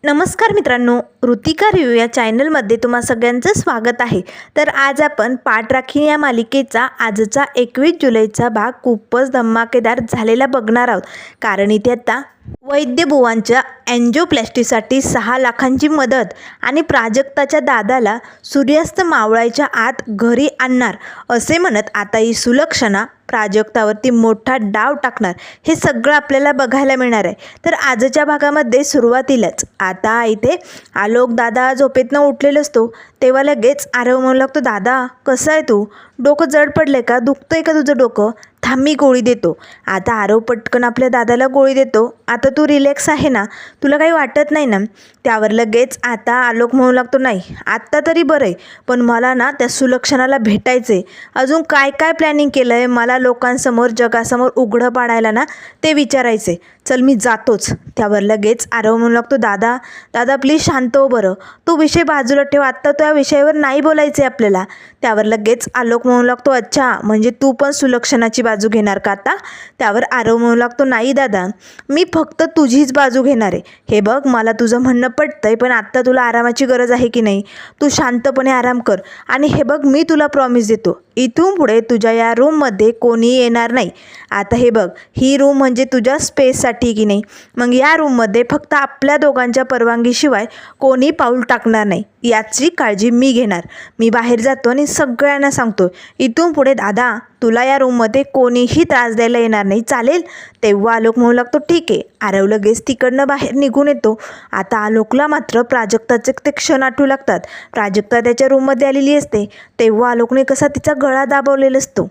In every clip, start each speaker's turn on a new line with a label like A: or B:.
A: नमस्कार मित्रांनो, ऋतिका रिव्ह्यू या चॅनलमध्ये तुम्हा सगळ्यांचं स्वागत आहे। तर आज आपण पाठराखीण या मालिकेचा आजचा 21 जुलैचा भाग खूपच धमाकेदार झालेला बघणार आहोत। कारण इथे आता वैद्यबुवांच्या एन्जिओप्लास्टीसाठी 6 लाखांची मदत आणि प्राजक्ताच्या दादाला सूर्यास्त मावळायच्या आत घरी आणणार असे म्हणत आता ही सुलक्षणा प्राजक्तावरती मोठा डाव टाकणार, हे सगळं आपल्याला बघायला मिळणार आहे। तर आजच्या भागामध्ये सुरुवातीलाच आता इथे आलोक दादा झोपेतनं उठलेला असतो तेव्हा लगेच आरव म्हणू लागतो, दादा कसं आहे तू? डोकं जड पडले का? दुखतंय का तुझं डोकं? थांब मी गोळी देतो। आता आरव पटकन आपल्या दादाला गोळी देतो। आता तू रिलॅक्स आहे ना? तुला काही वाटत नाही ना? त्यावर लगेच आता आलोक म्हणू लागतो, नाही आत्ता तरी बरं आहे, पण मला ना त्या सुलक्षणाला भेटायचे। अजून काय काय प्लॅनिंग केलं आहे मला लोकांसमोर जगासमोर उघडं पाडायला ना ते विचारायचे। चल मी जातोच। त्यावर लगेच आरव म्हणू लागतो, दादा दादा प्लीज शांत हो बरं, तू विषय बाजूला ठेव, आत्ता त्या विषयावर नाही बोलायचे आपल्याला। त्यावर लगेच आलोक म्हणू लागतो, अच्छा म्हणजे तू पण सुलक्षणाची बाजू घेणार का आता? त्यावर आरव म्हणू लागतो, नाही दादा मी फक्त तुझीच बाजू घेणार आहे। हे बघ मला तुझं म्हणणं पटतंय, पण आत्ता तुला आरामाची गरज आहे की नाही? तू शांतपणे आराम कर आणि हे बघ मी तुला प्रॉमिस देतो, इथून पुढे तुझ्या या रूममध्ये कोणी येणार नाही। आता हे बघ ही रूम म्हणजे तुझ्या स्पेससाठी की नाही, मग या रूममध्ये फक्त आपल्या दोघांच्या परवानगीशिवाय कोणी पाऊल टाकणार नाही, याची काळजी मी घेणार। मी बाहेर जातो आणि सगळ्यांना सांगतो इथून पुढे दादा तुला या रूममध्ये कोणीही त्रास द्यायला येणार नाही, चालेल? तेव्हा आलोक म्हणू लागतो, ठीक आहे। आरव लगेच तिकडनं बाहेर निघून येतो। आता आलोकला मात्र प्राजक्ताचे ते क्षण आठवू लागतात। प्राजक्ता त्याच्या रूममध्ये आलेली असते तेव्हा आलोकने कसा तिचा गळा दाबवलेला असतो,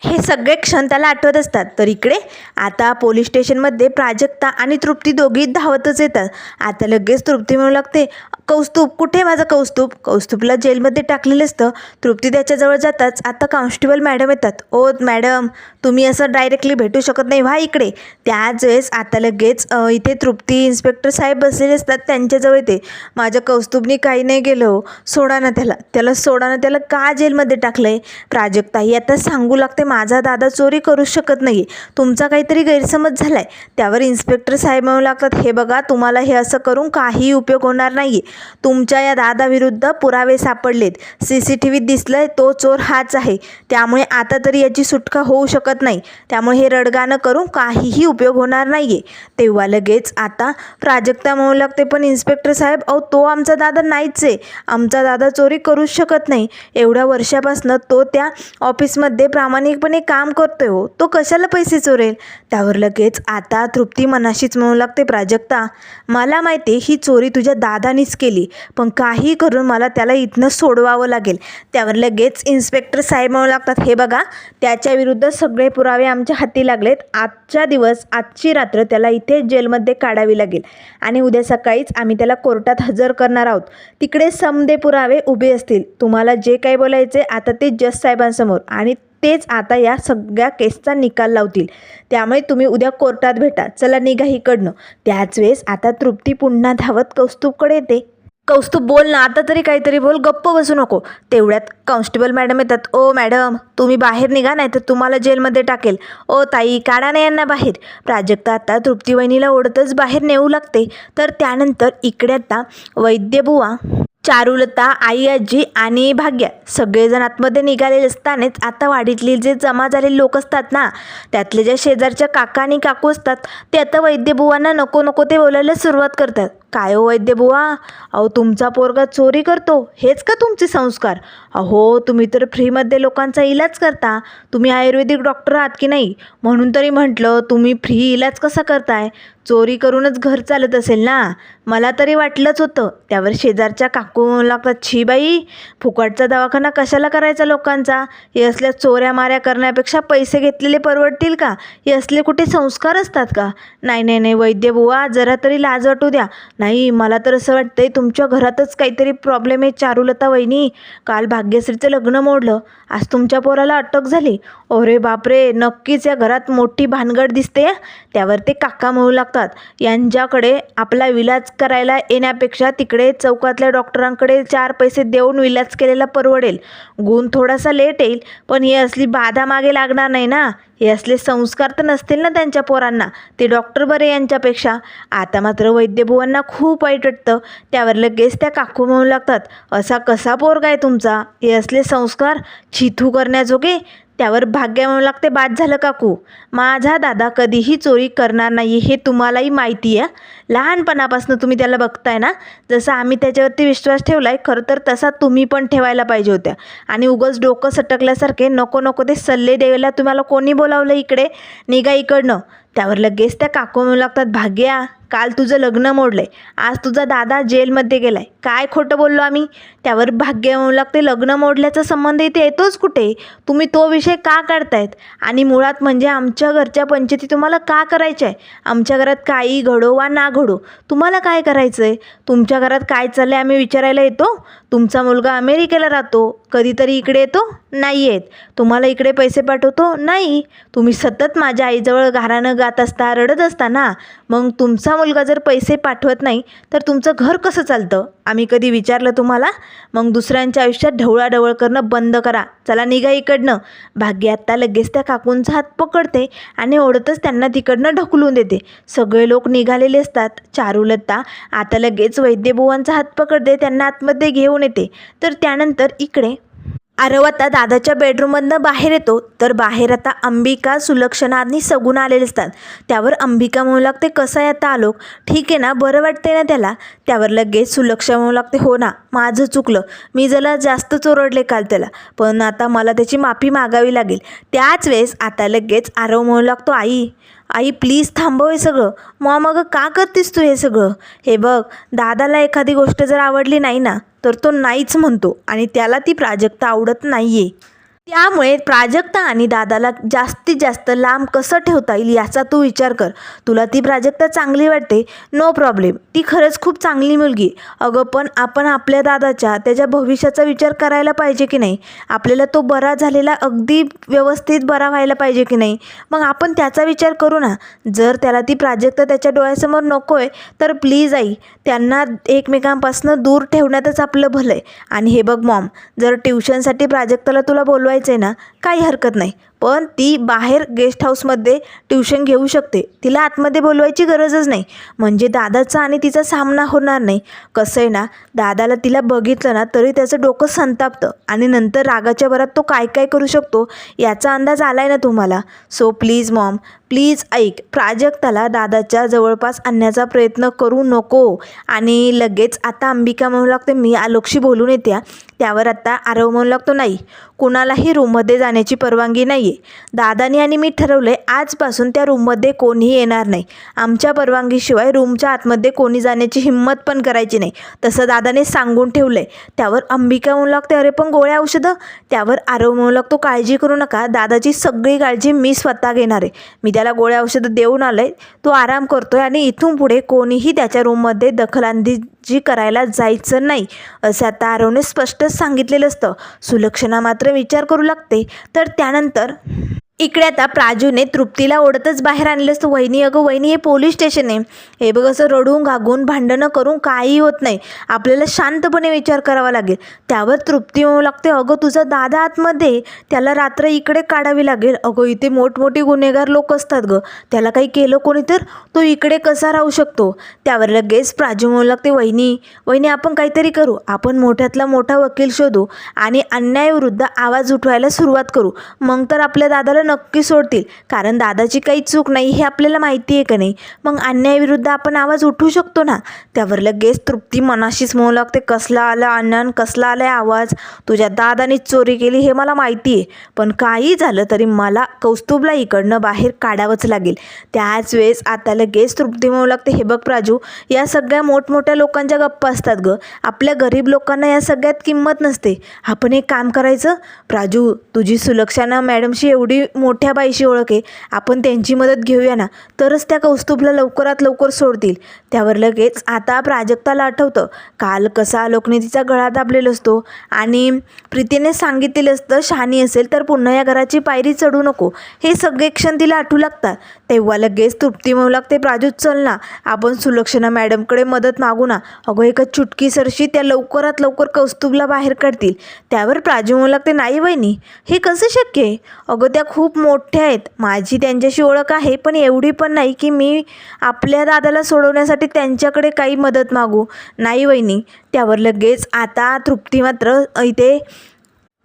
A: हे सगळे क्षण त्याला आठवत असतात। तर इकडे आता पोलीस स्टेशनमध्ये प्राजक्ता आणि तृप्ती दोघी धावतच येतात। आता लगेच तृप्ती म्हणू लागते, कौस्तुभ कुठे माझं कौस्तुभ? कौस्तुभला जेलमध्ये टाकलेलं असतं। तृप्ती त्याच्याजवळ जाताच आता कॉन्स्टेबल मॅडम येतात। ओ मॅडम तुम्ही असं डायरेक्टली भेटू शकत नाही, व्हा इकडे। त्याच वेळेस आता लगेच इथे तृप्ती इन्स्पेक्टर साहेब बसलेले असतात, त्यांच्याजवळ येते, माझ्या कौस्तुभनी काही नाही केलं हो, सोडा ना त्याला सोडा ना, त्याला का जेलमध्ये टाकलं आहे? प्राजक्ता ही आता सांगू लागते, माझा दादा चोरी करू शकत नाही, तुमचा काहीतरी गैरसमज झाला आहे। त्यावर इन्स्पेक्टर साहेब म्हणू लागतात, हे बघा तुम्हाला हे असं करून काही उपयोग होणार नाही आहे। तुमच्या या दादाविरुद्ध पुरावे सापडलेत, CCTVत दिसलंय तो चोर हाच आहे, त्यामुळे आता तरी याची सुटका होऊ शकत नाही, त्यामुळे हे रडगाणं करून काहीही उपयोग होणार नाही आहे। तेव्हा लगेच आता प्राजक्ता म्हणू लागते, पण इन्स्पेक्टर साहेब अहो तो आमचा दादा नाहीच आहे, आमचा दादा चोरी करूच शकत नाही, एवढ्या वर्षापासून तो त्या ऑफिसमध्ये प्रामाणिकपणे काम करतोय हो, तो कशाला पैसे चोरेल? त्यावर लगेच आता तृप्ती मनाशीच म्हणू लागते, प्राजक्ता मला माहिती आहे ही चोरी तुझ्या दादानीच केली, पण काही करून मला त्याला इथनं सोडवावं लागेल। त्यावर लगेच इन्स्पेक्टर साहेब म्हणू लागतात, हे बघा त्याच्या विरुद्ध सगळे पुरावे आमच्या हाती लागलेत, आजच्या दिवस आजची रात्र त्याला इथे जेलमध्ये काढावी लागेल आणि उद्या सकाळीच आम्ही त्याला कोर्टात हजर करणार आहोत। तिकडे समदे पुरावे उभे असतील, तुम्हाला जे काही बोलायचे आता ते जज साहेबांसमोर आणि तेच आता या सगळ्या केसचा निकाल लावतील, त्यामुळे तुम्ही उद्या कोर्टात भेटा, चला निघा इकडनं। त्याच वेळेस आता तृप्ती पुन्हा धावत कौस्तुभकडे येते, कौस्तुभ बोल ना आता तरी काहीतरी बोल, गप्प बसू नको। तेवढ्यात कॉन्स्टेबल मॅडम येतात, ओ मॅडम तुम्ही बाहेर निघा नाही तर तुम्हाला जेलमध्ये टाकेल, ओ ताई काढा ना यांना बाहेर। प्राजक्ता आता तृप्ती वहिनीला ओढतच बाहेर नेऊ लागते। तर त्यानंतर इकडे आता वैद्यबुवा, चारुलता, आई आजी आणि भाग्या सगळेजण आतमध्ये निघालेले असतानाच आता वाडीतले जे जमा झालेले लोक असतात ना, त्यातले ज्या शेजारच्या काका आणि काकू असतात ते आता वैद्यबुवांना नको नको ते बोलायला सुरुवात करतात। काय हो वैद्यबुवा, अहो तुमचा पोरगा चोरी करतो हेच का तुमचे संस्कार? अहो तुम्ही तर फ्रीमध्ये लोकांचा इलाज करता, तुम्ही आयुर्वेदिक डॉक्टर आहात की नाही, म्हणून तरी म्हटलं तुम्ही फ्री इलाज कसा करताय? चोरी करूनच घर चालत असेल ना, मला तरी वाटलंच होतं। त्यावर शेजारच्या काकू लागतात, छी बाई फुकटचा दवाखाना कशाला करायचा लोकांचा, हे असल्या चोऱ्या माऱ्या करण्यापेक्षा पैसे घेतलेले परवडतील का? हे असले कुठे संस्कार असतात का? नाही नाही नाही वैद्यबुवा जरा तरी लाज वाटू द्या। नाही मला तर असं वाटतंय तुमच्या घरातच काहीतरी प्रॉब्लेम आहे चारुलता वहिनी, काल भाग्यश्रीचं लग्न मोडलं, आज तुमच्या पोराला अटक झाली, अरे बापरे नक्कीच या घरात मोठी भानगड दिसते। त्यावर ते काका म्हणू लागतात, लागतात. यांच्याकडे आपला विलाज करायला येण्यापेक्षा तिकडे चौकातल्या डॉक्टरांकडे 4 पैसे देऊन विलाज केलेला परवडेल. गुण थोडासा लेट येईल, पण ही असली बाधा मागे लागणार नाही ना. हे असले संस्कार तर नसतील ना त्यांच्या पोरांना. ते डॉक्टर बरे यांच्यापेक्षा. आता मात्र वैद्यभुवांना खूप वाईट वाटतं. त्यावर लगेच त्या काकू म्हणू लागतात, असा कसा पोरगा आहे तुमचा? हे असले संस्कार छिथू करण्याजोगे. त्यावर भाग्य म्हणू लागते, बाद झालं काकू, माझा दादा कधीही चोरी करणार नाही हे तुम्हालाही माहिती आहे. लहानपणापासून तुम्ही त्याला बघताय ना. जसा आम्ही त्याच्यावरती विश्वास ठेवला आहे, खरं तर तसा तुम्ही पण ठेवायला पाहिजे होत्या. आणि उगाच डोकं सटकल्यासारखे नको नको ते सल्ले द्यायला तुम्हाला कोणी बोलावलं इकडे? निघा इकडनं. त्यावर लगेच त्या काकू म्हणू लागतात, भाग्या, काल तुझं लग्न मोडलंय, आज तुझा दादा जेलमध्ये गेलाय, काय खोटं बोललो आम्ही? त्यावर भाग्य म्हणू लागते, लग्न मोडल्याचा संबंध इथे येतोच कुठे? तुम्ही तो विषय का काढतायत? आणि मुळात म्हणजे आमच्या घरच्या पंचायती तुम्हाला का करायच्या आहे? आमच्या घरात काही घडो वा ना घडो, तुम्हाला काय करायचं आहे? तुमच्या घरात काय चाललं आहे आम्ही विचारायला येतो? तुमचा मुलगा अमेरिकेला राहतो, कधीतरी इकडे येतो? नाही येत. तुम्हाला इकडे पैसे पाठवतो? नाही. तुम्ही सतत माझ्या आईजवळ घरानं गात असता, रडत असता ना. मग तुमचा मुलगा जर पैसे पाठवत नाही तर तुमचं घर कसं चालतं? आम्ही कधी विचारलं तुम्हाला? मग दुसऱ्यांच्या आयुष्यात ढवळाढवळ करणं बंद करा. चला निघा इकडनं. भाग्य आत्ता लगेच त्या काकूंचा हात पकडते आणि ओढतच त्यांना तिकडनं ढकलून देते. सगळे लोक निघालेले असतात. चारुलता आता लगेच वैद्यभुवांचा हात पकडते, त्यांना आतमध्ये घेऊन येते. तर त्यानंतर इकडे आरव आता दादाच्या बेडरूममधनं बाहेर येतो. तर बाहेर आता अंबिका, सुलक्षणा आणि सगुण आलेले असतात. त्यावर अंबिका म्हणू लागते, कसं आहे आता आलोक? ठीक आहे ना, बरं वाटते ना त्याला? त्यावर लगेच सुलक्षणा म्हणू लागते, हो ना, माझं चुकलं, मी जरा जास्तच ओरडले काल त्याला, पण आता मला त्याची माफी मागावी लागेल. त्याच वेळेस आता लगेच आरव म्हणू लागतो, आई प्लीज थांबव हे सगळं. मग का करतेस तू हे सगळं? हे बघ, दादाला एखादी गोष्ट जर आवडली नाही ना तर तो नाहीच म्हणतो आणि त्याला ती प्राजक्ता आवडत नाही आहे. त्यामुळे प्राजक्ता आणि दादाला जास्तीत जास्त लांब कसं ठेवता येईल याचा तू विचार कर. तुला ती प्राजक्ता चांगली वाटते, नो प्रॉब्लेम, ती खरंच खूप चांगली मुलगी. अगं पण आपण आपल्या दादाच्या त्याच्या भविष्याचा विचार करायला पाहिजे की नाही? आपल्याला तो बरा झालेला अगदी व्यवस्थित बरा व्हायला पाहिजे की नाही? मग आपण त्याचा विचार करू ना. जर त्याला ती प्राजक्ता त्याच्या डोळ्यासमोर नको आहे तर प्लीज आई, त्यांना एकमेकांपासून दूर ठेवण्यातच आपलं भलं आहे. आणि हे बघ मॉम, जर ट्युशनसाठी प्राजक्ताला तुला बोलवायचं आहे ना, काही हरकत नाही, पण ती बाहेर गेस्ट हाऊसमध्ये ट्युशन घेऊ शकते. तिला आतमध्ये बोलवायची गरजच नाही. म्हणजे दादाचा आणि तिचा सामना होणार नाही. कसं आहे ना, दादाला तिला बघितलं ना तरी त्याचं डोकं संतापतं आणि नंतर रागाच्या भरात तो काय काय करू शकतो याचा अंदाज आलाय ना तुम्हाला. सो प्लीज मॉम, प्लीज ऐक, प्राजक्ताला दादाच्या जवळपास आणण्याचा प्रयत्न करू नको. आणि लगेच आता अंबिका म्हणू लागते, मी आलोकशी बोलून येते. त्यावर आता आरव म्हणू लागतो, नाही, कुणालाही रूममध्ये जाण्याची परवानगी नाही आहे. दादानी आणि मी ठरवलं आहे, आजपासून त्या रूममध्ये कोणीही येणार नाही. आमच्या परवानगीशिवाय रूमच्या आतमध्ये कोणी जाण्याची हिंमत पण करायची नाही, तसं दादाने सांगून ठेवलं आहे. त्यावर अंबिका म्हणू लागते, अरे पण गोळ्या औषधं? त्यावर आरव म्हणू लागतो, काळजी करू नका, दादाची सगळी काळजी मी स्वतः घेणार आहे. मी त्याला गोळ्या औषधं देऊन आलं आहे, तो आराम करतो आहे आणि इथून पुढे कोणीही त्याच्या रूममध्ये दखलंदाजी करायला जायचं नाही, असं आता आरवने स्पष्टच सांगितलेलं असतं. सुलक्षणा मात्र विचार करू लागते. तर त्यानंतर इकडे आता प्राजूने तृप्तीला ओढतच बाहेर आणलं असतं. वहिनी, अगं वहिनी, हे पोलीस स्टेशन आहे. हे बघ, असं रडून गागून भांडणं करून काही होत नाही, आपल्याला शांतपणे विचार करावा लागेल. त्यावर तृप्ती म्हणू लागते, अगं तुझा दादा आतमध्ये, त्याला रात्र इकडे काढावी लागेल. अगं इथे मोठमोठी गुन्हेगार लोक असतात गं, त्याला काही केलं कोणी तर तो इकडे कसा राहू शकतो? त्यावर लगेच प्राजू म्हणू लागते, वहिनी आपण काहीतरी करू, आपण मोठ्यातला मोठा वकील शोधू आणि अन्यायाविरुद्ध आवाज उठवायला सुरुवात करू. मग तर आपल्या दादाला नक्की सोडतील, कारण दादाची काही चूक नाही हे आपल्याला माहिती आहे का नाही? मग अन्यायाविरुद्ध आपण आवाज उठवू शकतो ना. त्यावर लगेच तृप्ती मनाशीच म्हणू लागते, कसला आला अण्णन, कसला आलाय आवाज? तुझ्या दादाने चोरी केली हे मला माहिती आहे, पण काही झालं तरी मला कौस्तुभला इकडनं बाहेर काढावंच लागेल. त्याच वेळेस आता लगेच तृप्ती म्हणू लागते, हे बघ प्राजू, या सगळ्या मोठमोठ्या लोकांच्या गप्पा असतात गं, आपल्या गरीब लोकांना या सगळ्यात किंमत नसते. आपण एक काम करायचं, प्राजू, तुझी सुलक्षणा मॅडमशी एवढी मोठ्या बाईशी ओळख आहे, आपण त्यांची मदत घेऊया ना, तरच त्या कौस्तुभला लवकरात लवकर सोडतील. त्यावर लगेच आता प्राजक्ताला आठवतं काल कसा आलोकने तिचा गळा दाबलेला असतो आणि प्रीतीने सांगितलेलं असतं शहाणी असेल तर पुन्हा या घराची पायरी चढू नको. हे सगळे क्षण तिला आठवू लागतात. तेव्हा लगेच तृप्ती म्हणू लागते, प्राजू चल ना, आपण सुलक्षणा मॅडमकडे मदत मागू ना. अगं एका चुटकीसरशी त्या लवकरात लवकर कौस्तुभला बाहेर काढतील. त्यावर प्राजू म्हणू लागते, नाही वहिनी, हे कसं शक्य आहे? अगं त्या खूप मोठ्या आहेत, माझी त्यांच्याशी ओळख आहे, पण एवढी पण नाही की मी आपल्या दादाला सोडवण्यासाठी त्यांच्याकडे काही मदत मागू. नाही वहिनी. त्यावर लगेच आता तृप्ती मात्र इथे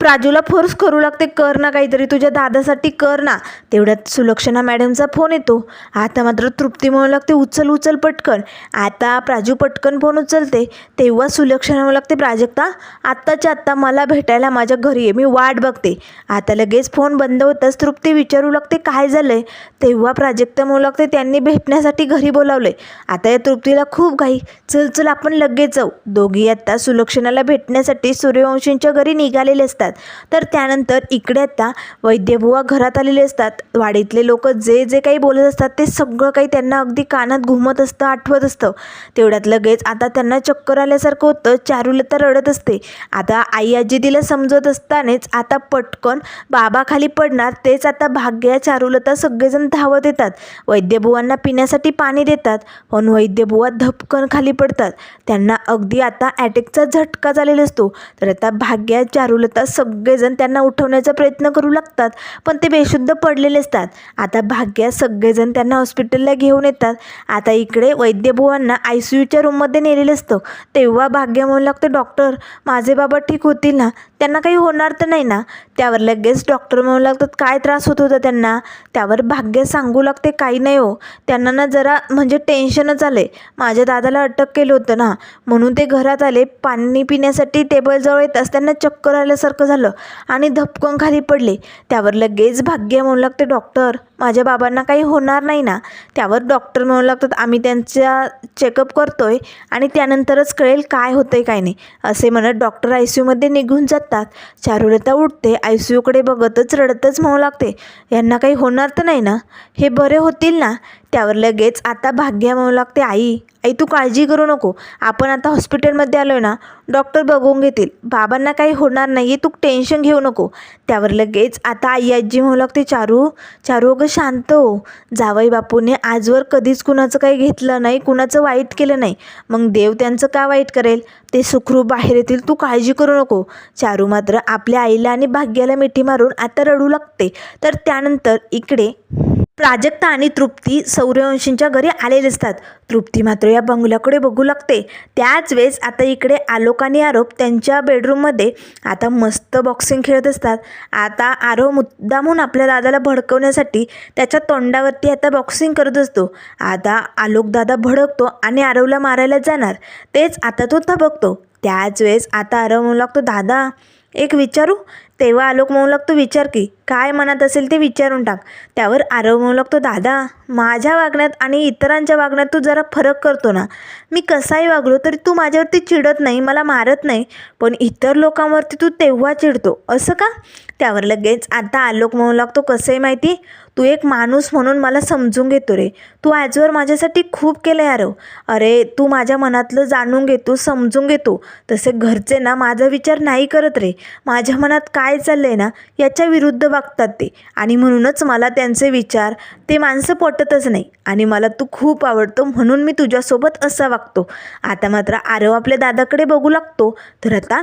A: प्राजूला फोर्स करू लागते, कर ना काहीतरी, तुझ्या दादासाठी कर ना. तेवढ्यात सुलक्षणा मॅडमचा फोन येतो. आता मात्र तृप्ती म्हणू लागते, उचल उचल पटकन. आता प्राजू पटकन फोन उचलते. तेव्हा सुलक्षणा म्हणू लागते, प्राजक्ता आत्ताच्या आत्ता मला भेटायला माझ्या घरी आहे, मी वाट बघते. आता लगेच फोन बंद होताच तृप्ती विचारू लागते, काय झालंय? तेव्हा प्राजक्ता म्हणू लागते, त्यांनी भेटण्यासाठी घरी बोलावलंय. आता या तृप्तीला खूप घाई, चल चल आपण लगेच जाऊ. दोघी आता सुलक्षणाला भेटण्यासाठी सूर्यवंशींच्या घरी निघालेले असतात. तर त्यानंतर इकडे आता वैद्यबुवा घरात आलेले असतात. वाडीतले लोक जे जे काही बोलत असतात ते सगळं काही त्यांना अगदी कानात घुमत असतं, आठवत असतं. तेवढ्यात लगेच आता त्यांना चक्कर आल्यासारखं होतं. चारुलता रडत असते. आता आई आजी तिला समजत असतानाच आता पटकन बाबा खाली पडणार, तेच आता भाग्या चारुलता सगळेजण धावत येतात. वैद्यबुवांना पिण्यासाठी पाणी देतात, पण वैद्यबुवा धपकन खाली पडतात. त्यांना अगदी आता अटॅकचा झटका झालेला असतो. तर आता भाग्या चारुलता सगळेजण त्यांना उठवण्याचा प्रयत्न करू लागतात, पण ते बेशुद्ध पडलेले असतात. आता भाग्या सगळेजण त्यांना हॉस्पिटलला घेऊन येतात. आता इकडे वैद्यबुवांना ICUच्या रूममध्ये नेलेलं असतं. तेव्हा भाग्या म्हणू लागते, डॉक्टर माझे बाबा ठीक होतील ना, त्यांना काही होणार तर नाही ना? त्यावर लगेच डॉक्टर म्हणू लागतात, काय त्रास होत होता त्यांना? त्यावर भाग्य सांगू लागते, काही नाही हो, त्यांना ना जरा म्हणजे टेन्शनच आले, माझ्या दादाला अटक केलं होतं ना, म्हणून ते घरात आले. पाणी पिण्यासाठी टेबलजवळ येताच त्यांना चक्कर आल्यासारखं झालं आणि धपकन खाली पडले. त्यावर लगेच भाग्य म्हणू लागते, डॉक्टर माझ्या बाबांना काही होणार नाही ना? त्यावर डॉक्टर म्हणू लागतात, आम्ही त्यांचा चेकअप करतोय आणि त्यानंतरच कळेल काय होतंय काय नाही. असे म्हणत डॉक्टर ICUमध्ये निघून जातात. चारुलता उठते, ICUकडे बघतच रडतच म्हणू लागते, यांना काही होणार तर नाही ना? हे बरे होतील ना? त्यावर लगेच आता भाग्या म्हणू लागते, आई तू काळजी करू नको, आपण आता हॉस्पिटलमध्ये आलो आहे ना, डॉक्टर बघून घेतील, बाबांना काही होणार नाही, तू टेन्शन घेऊ नको. त्यावर लगेच आता आई आजी म्हणू लागते, चारू अगं शांत हो, जावई बापूने आजवर कधीच कुणाचं काही घेतलं नाही, कुणाचं वाईट केलं नाही, मग देव त्यांचं का वाईट करेल? ते सुखरूप बाहेर येतील, तू काळजी करू नको. चारू मात्र आपल्या आईला आणि भाग्याला मिठी मारून आता रडू लागते. तर त्यानंतर इकडे प्राजक्ता आणि तृप्ती सूर्यवंशींच्या घरी आलेले असतात. तृप्ती मात्र या बंगल्याकडे बघू लागते. त्याच वेळेस आता इकडे आलोक आणि आरव त्यांच्या बेडरूममध्ये आता मस्त बॉक्सिंग खेळत असतात. आता आरव मुद्दामून आपल्या दादाला भडकवण्यासाठी त्याच्या तोंडावरती आता बॉक्सिंग करत असतो. आता आलोक दादा भडकतो आणि आरवला मारायला जाणार, तेच आता तो थबकतो. त्याच वेळेस आता आरव म्हणू लागतो, दादा एक विचारू? तेव्हा आलोक म्हणू लागतो, विचार की, काय मनात असेल ते विचारून टाक. त्यावर आरव म्हणू लागतो, दादा माझ्या वागण्यात आणि इतरांच्या वागण्यात तू जरा फरक करतो ना. मी कसाही वागलो तरी तू माझ्यावरती चिडत नाही, मला मारत नाही, पण इतर लोकांवरती तू तेव्हा चिडतो, असं का? त्यावर लगेच आता आलोक म्हणू लागतो, कसं आहे माहिती, तू एक माणूस म्हणून मला समजून घेतो रे, तू आजवर माझ्यासाठी खूप केलं आहे आरव. अरे तू माझ्या मनातलं जाणून घेतो, समजून घेतो. तसे घरचे ना माझा विचार नाही करत रे, माझ्या मनात काय चाललं आहे ना याच्या विरुद्ध वागतात ते, आणि म्हणूनच मला त्यांचे विचार ते माणसं पटतच नाही, आणि मला तू खूप आवडतो म्हणून मी तुझ्यासोबत असा वागतो. आता मात्र आरव आपल्या दादाकडे बघू लागतो. तर आता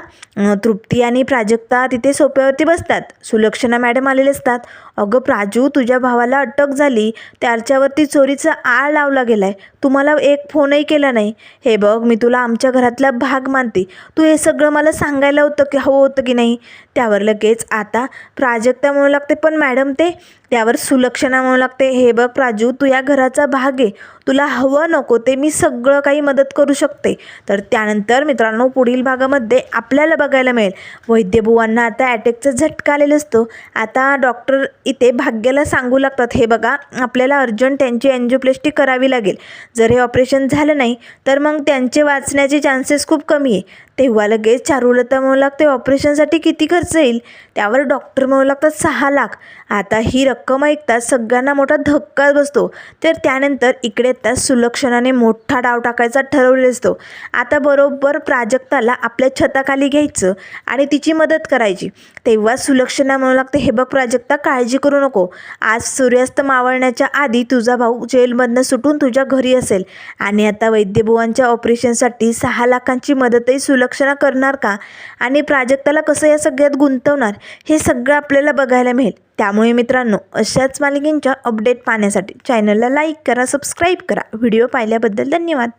A: तृप्ती आणि प्राजक्ता तिथे सोफ्यावरती बसतात. सुलक्षणा मॅडम आलेले असतात. अगं प्राजू, तुझ्या भावाला अटक झाली, त्याच्यावरती चोरीचा आळ लावला गेलाय, तुम्हाला एक फोनही केला नाही. हे बघ, मी तुला आमच्या घरातला भाग मानते, तू हे सगळं मला सांगायला होतं की हवं होतं की नाही? त्यावर लगेच आता प्राजक्ता म्हणू लागते, पण मॅडम ते. त्यावर सुलक्षणा म्हणू लागते, हे बघ प्राजू, तू या घराचा भाग आहे, तुला हवं नको ते मी सगळं काही मदत करू शकते. तर त्यानंतर मित्रांनो पुढील भागामध्ये आपल्याला बघायला मिळेल वैद्यबुवांना आता अटॅकचा झटका आलेला असतो. आता डॉक्टर इथे भाग्याला सांगू लागतात, हे बघा आपल्याला अर्जंट त्यांची एन्जिओप्लास्टी करावी लागेल, जर हे ऑपरेशन झालं नाही तर मग त्यांचे वाचण्याचे चान्सेस खूप कमी आहे. तेव्हा लगेच चारुलता म्हणू लागते, ऑपरेशनसाठी किती खर्च येईल? त्यावर डॉक्टर म्हणू लागतात 6 लाख. आता ही रक्कम ऐकताच सगळ्यांना मोठा धक्का बसतो. तर त्यानंतर इकडे त्या सुलक्षणाने मोठा डाव टाकायचा ठरवले असतो. आता बरोबर प्राजक्ताला आपल्या छताखाली घ्यायचं आणि तिची मदत करायची. तेव्हा सुलक्षणा म्हणू लागते, हे बघ प्राजक्ता, काळजी करू नको. आज सूर्यास्त मावळण्याच्या आधी तुझा भाऊ जेलमधनं सुटून तुझ्या घरी असेल आणि आता वैद्यबुवांच्या ऑपरेशनसाठी 6 लाखांची मदतही सुलक्षणा करणार का? आणि प्राजक्ताला कसं या सगळ्यात गुंतवणार, हे सगळं आपल्याला बघायला मिळेल. त्यामुळे मित्रांनो, अशाच मालिकेंच्या अपडेट पाहण्यासाठी चॅनलला लाईक करा, सबस्क्राईब करा. व्हिडिओ पाहिल्याबद्दल धन्यवाद.